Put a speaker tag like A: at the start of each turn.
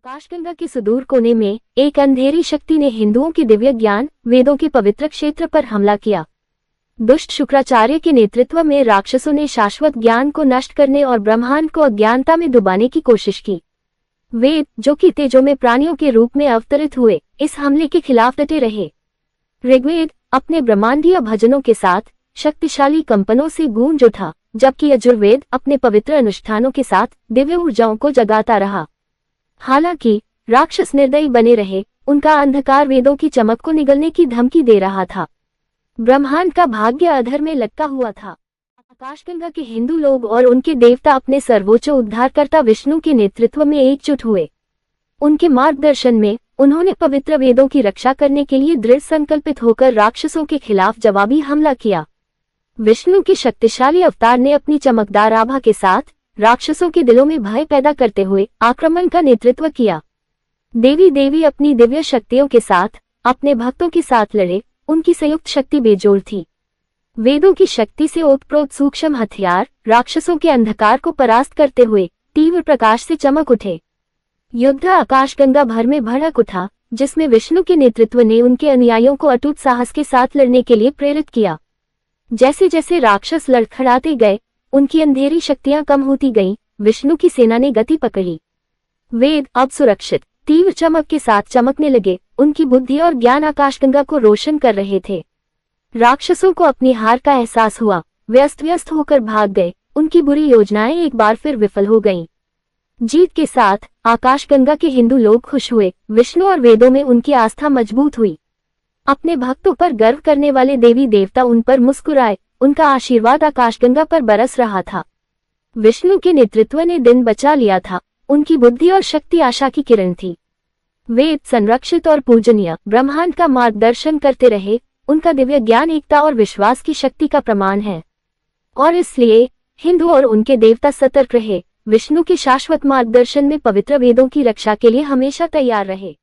A: आकाशगंगा के सुदूर कोने में एक अंधेरी शक्ति ने हिंदुओं के दिव्य ज्ञान वेदों के पवित्र क्षेत्र पर हमला किया। दुष्ट शुक्राचार्य के नेतृत्व में राक्षसों ने शाश्वत ज्ञान को नष्ट करने और ब्रह्मांड को अज्ञानता में डुबाने की कोशिश की। वेद, जो कि तेजो में प्राणियों के रूप में अवतरित हुए, इस हमले के खिलाफ डटे रहे। ऋग्वेद अपने ब्रह्मांडीय भजनों के साथ शक्तिशाली कंपनों से गूंज उठा, जबकि यजुर्वेद अपने पवित्र अनुष्ठानों के साथ दिव्य ऊर्जाओं को जगाता रहा। हालांकि राक्षस निर्दयी बने रहे, उनका अंधकार वेदों की चमक को निगलने की धमकी दे रहा था। ब्रह्मांड का भाग्य अधर में लटका हुआ था। आकाशगंगा के हिंदू लोग और उनके देवता अपने सर्वोच्च उद्धारकर्ता विष्णु के नेतृत्व में एकजुट हुए। उनके मार्गदर्शन में उन्होंने पवित्र वेदों की रक्षा करने के लिए दृढ़ संकल्पित होकर राक्षसों के खिलाफ जवाबी हमला किया। विष्णु के शक्तिशाली अवतार ने अपनी चमकदार आभा के साथ राक्षसों के दिलों में भय पैदा करते हुए आक्रमण का नेतृत्व किया। देवी अपनी दिव्य शक्तियों के साथ अपने भक्तों के साथ लड़े। उनकी संयुक्त शक्ति बेजोड़ थी। वेदों की शक्ति से ओतप्रोत सूक्ष्म हथियार राक्षसों के अंधकार को परास्त करते हुए तीव्र प्रकाश से चमक उठे। युद्ध आकाशगंगा भर में भड़क उठा, जिसमें विष्णु के नेतृत्व ने उनके अनुयायियों को अटूट साहस के साथ लड़ने के लिए प्रेरित किया। जैसे जैसे राक्षस लड़खड़ाते गए, उनकी अंधेरी शक्तियां कम होती गईं, विष्णु की सेना ने गति पकड़ी। वेद अब सुरक्षित तीव्र चमक के साथ चमकने लगे। उनकी बुद्धि और ज्ञान आकाशगंगा को रोशन कर रहे थे। राक्षसों को अपनी हार का एहसास हुआ, वे अस्त-व्यस्त होकर भाग गए। उनकी बुरी योजनाएं एक बार फिर विफल हो गईं। जीत के साथ आकाशगंगा के हिंदू लोग खुश हुए। विष्णु और वेदों में उनकी आस्था मजबूत हुई। अपने भक्तों पर गर्व करने वाले देवी देवता उन पर मुस्कुराए। उनका आशीर्वाद आकाशगंगा पर बरस रहा था। विष्णु के नेतृत्व ने दिन बचा लिया था। उनकी बुद्धि और शक्ति आशा की किरण थी। वेद संरक्षित और पूजनीय ब्रह्मांड का मार्गदर्शन करते रहे। उनका दिव्य ज्ञान एकता और विश्वास की शक्ति का प्रमाण है, और इसलिए हिंदू और उनके देवता सतर्क रहे। विष्णु के शाश्वत मार्गदर्शन में पवित्र वेदों की रक्षा के लिए हमेशा तैयार रहे।